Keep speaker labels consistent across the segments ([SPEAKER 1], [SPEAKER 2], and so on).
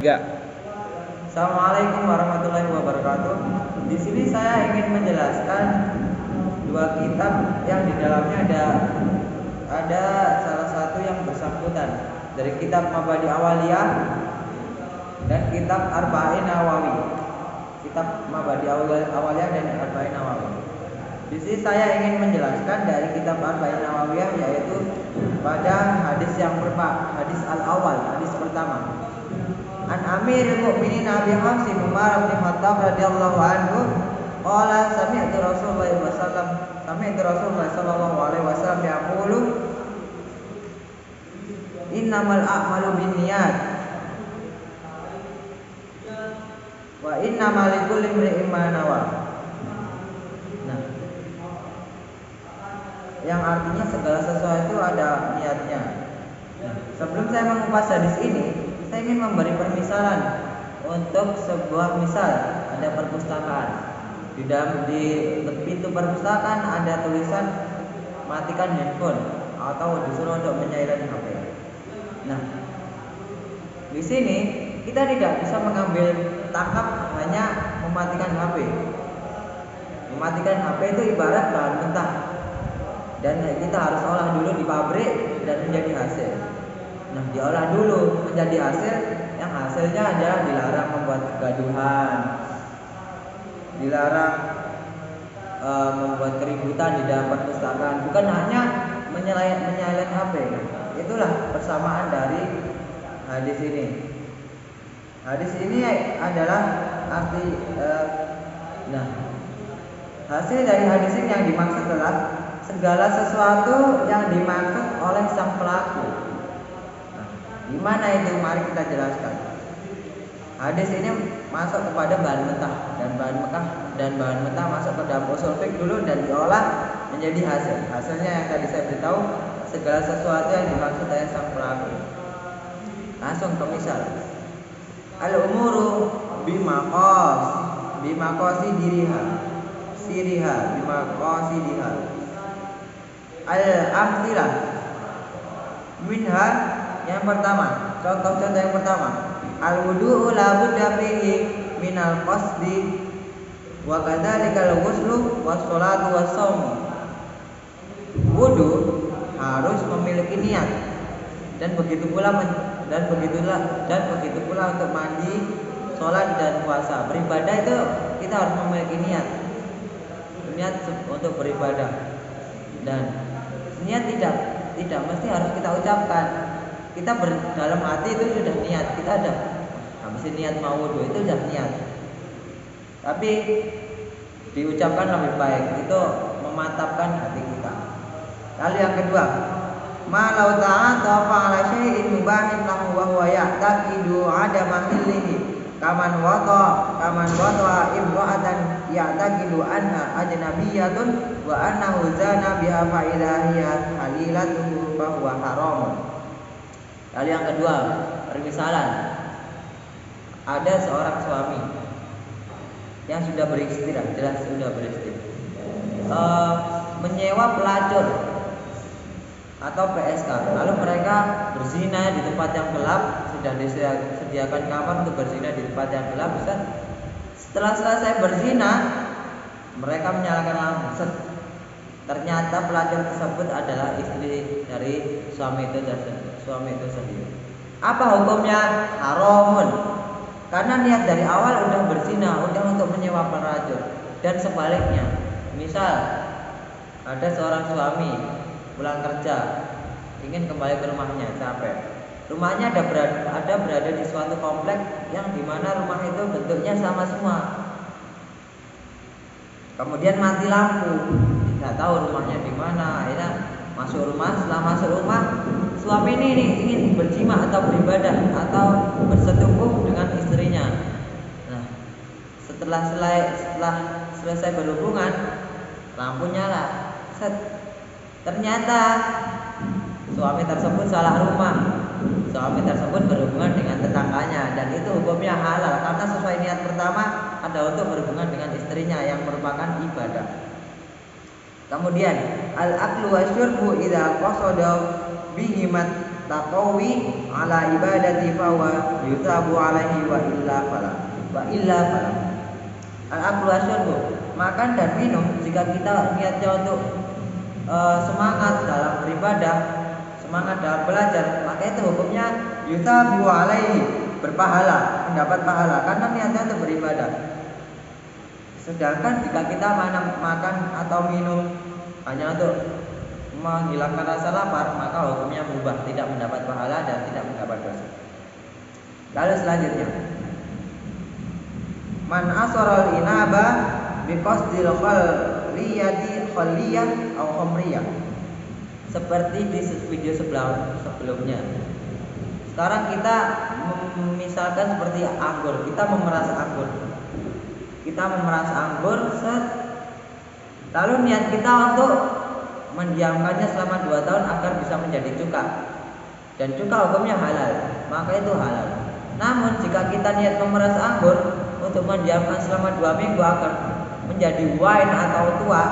[SPEAKER 1] Enggak.
[SPEAKER 2] Assalamualaikum warahmatullahi wabarakatuh. Di sini saya ingin menjelaskan dua kitab yang di dalamnya ada salah satu yang bersangkutan dari kitab Mabadi Awaliyah dan kitab Arba'in Nawawi. Kitab Mabadi Awaliyah dan Arba'in Nawawi. Di sini saya ingin menjelaskan dari kitab Arba'in Nawawiyah, yaitu pada hadis yang hadis al-awal, hadis pertama. An Amirul Mukminin Abi Hamzah Umar bin Khattab radhiyallahu anhu qala sami'tu Rasulullah sallallahu alaihi wasallam yaqulu innamal a'malu binniyat wa innamal likulli imri'in ma nawa. Nah, yang artinya segala sesuatu ada niatnya. Nah, sebelum saya mengupas hadis ini, saya ingin memberi permisalan untuk sebuah misal. Ada perpustakaan. Di pintu perpustakaan ada tulisan matikan handphone atau disuruh untuk menyalakan HP. Nah, di sini kita tidak bisa mengambil tangkap hanya mematikan HP. Mematikan HP itu ibarat bahan mentah, dan kita harus olah dulu di pabrik dan menjadi hasil. Nah, diolah dulu menjadi hasil, yang hasilnya adalah dilarang membuat kegaduhan, dilarang membuat keributan di dalam perpustakaan, bukan hanya menyalakan HP. Itulah persamaan dari hadis ini. Hadis ini adalah arti hasil dari hadis ini yang dimaksud adalah segala sesuatu yang dimaksud oleh sang pelaku. Di mana itu? Mari kita jelaskan. Hadis ini masuk kepada bahan mentah, dan bahan mentah masuk ke dalam usul fiqh dulu dan diolah menjadi hasil. Hasilnya yang tadi saya beritahu, segala sesuatu yang dimaksud oleh sang pelaku. Langsung ke misal. Al-umuru bimaqasidiha. Al-amtilah minha. Yang pertama, contoh-contoh yang pertama, al-wudu'u la budda fihi minal qasdi wa kadzalika al-ghuslu was-shalatu was-shaum. Wudu harus memiliki niat, dan begitu pula untuk mandi, sholat dan puasa. Beribadah itu kita harus memiliki niat untuk beribadah, dan niat tidak mesti harus kita ucapkan. Kita dalam hati itu sudah niat, kita ada habis niat mau wudu itu sudah niat, tapi diucapkan lebih baik, itu memantapkan hati kita. Lalu yang kedua, ma law ta'ata ala syai'in mubahin lahu wa huwa ya'taqidu 'adama hillihi kaman wata imra'atan ya'taqidu anha ajnabiyyatun wa annahu zana biha fa idza hiya halilatuhu fa huwa haramun. Lalu yang kedua, permisalan. Ada seorang suami yang sudah beristri, menyewa pelacur atau PSK. Lalu mereka berzina di tempat yang gelap, sudah disediakan kamar untuk berzina di tempat yang gelap. Setelah selesai berzina, mereka menyalakan lampu. Ternyata pelacur tersebut adalah istri dari suami itu sendiri. Apa hukumnya? Haramun. Karena niat dari awal udah berzina, udah untuk menyewa pelacur. Dan sebaliknya, misal ada seorang suami pulang kerja, ingin kembali ke rumahnya, capek. Rumahnya berada di suatu komplek yang dimana rumah itu bentuknya sama semua. Kemudian mati lampu, tidak tahu rumahnya di mana. Akhirnya masuk rumah. Setelah masuk rumah, suami ini ingin berjima atau beribadah atau bersetubuh dengan istrinya. Nah, setelah selesai berhubungan, lampu nyala. Ternyata suami tersebut salah rumah. Suami tersebut berhubungan dengan tetangganya, dan itu hukumnya halal karena sesuai niat pertama ada untuk berhubungan dengan istrinya yang merupakan ibadah. Kemudian al-aklu wasyurbu idza qasada bihimat taqawi ala ibadati fawa yusabu alaihi wa illa fala. Al-aklu asyurbu, makan dan minum jika kita niatnya untuk semangat dalam beribadah, semangat dalam belajar, maka itu hukumnya yusabu alaihi, berpahala, mendapat pahala karena niatnya untuk beribadah. Sedangkan jika kita makan atau minum hanya untuk menghilangkan rasa lapar, maka hukumnya berubah, tidak mendapat pahala dan tidak mendapat dosa. Lalu selanjutnya, man asarul inaba biqasdil khalliyah atau khamriyah. Seperti di video sebelumnya. Sekarang kita misalkan seperti anggur, kita memeras anggur. Lalu niat kita untuk mendiamkannya selama 2 tahun agar bisa menjadi cuka. Dan cuka hukumnya halal, maka itu halal. Namun jika kita niat memeras anggur untuk mendiamkan selama 2 minggu agar menjadi wine atau tua,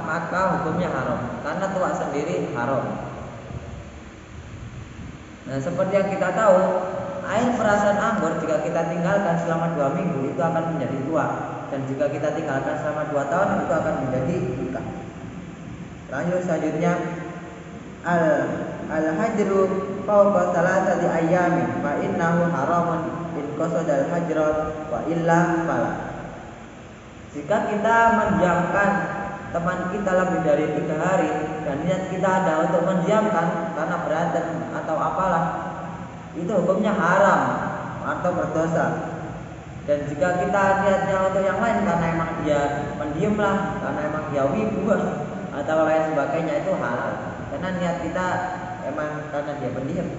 [SPEAKER 2] maka hukumnya haram, karena tua sendiri haram. Nah, seperti yang kita tahu, air perasan anggur jika kita tinggalkan selama 2 minggu itu akan menjadi tua, dan jika kita tinggalkan selama 2 tahun itu akan menjadi cuka. Lanjut selanjutnya, al-hajru fawqa thalathati ayyamin fa innahu haramun in qasadal hajrat wa illa fala. Jika kita mendiamkan teman kita lebih dari 3 hari dan niat kita ada untuk mendiamkan karena berantem atau apalah, itu hukumnya haram atau berdosa. Dan jika kita niatnya untuk yang lain karena emang dia pendiam lah, karena emang dia wibu atau lain sebagainya, itu halal. Karena niat kita emang karena dia pendiam.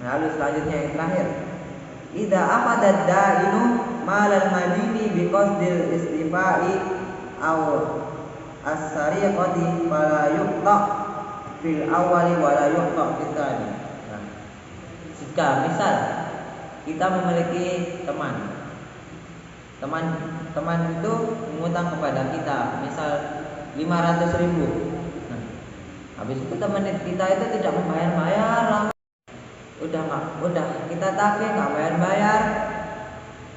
[SPEAKER 2] Lalu selanjutnya yang terakhir, idza afadat da'inu malal madini biqasdil istifa'i aw as-sariqati fala yuqta fil awali wala yuqta fil tsani. Nah, jika misal kita memiliki teman itu mengutang kepada kita misal 500.000. Nah, habis itu teman kita itu tidak membayar, udah kita tagih nggak bayar.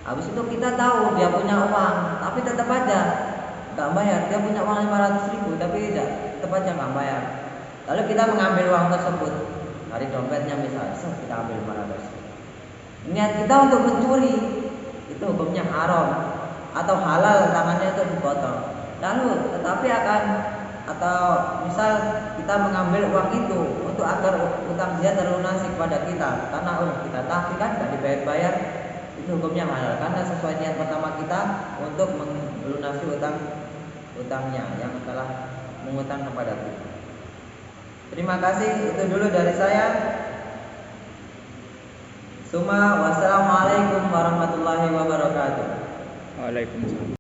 [SPEAKER 2] Habis itu kita tahu dia punya uang, tapi tetap aja nggak bayar. Dia punya uang 500.000, tapi tetap aja nggak bayar. Lalu kita mengambil uang tersebut dari dompetnya misalnya, kita ambil 500. Niat kita untuk mencuri, itu hukumnya haram atau halal, tangannya itu dipotong. Lalu tetapi atau misal kita mengambil uang itu untuk agar utang dia terlunasi kepada kita, karena kita tagih kan nggak dibayar-bayar, itu hukumnya halal karena sesuai niat pertama kita untuk melunasi utangnya yang telah mengutang kepada kita. Terima kasih, itu dulu dari saya. Wassalamualaikum warahmatullahi wabarakatuh.
[SPEAKER 1] Waalaikumsalam.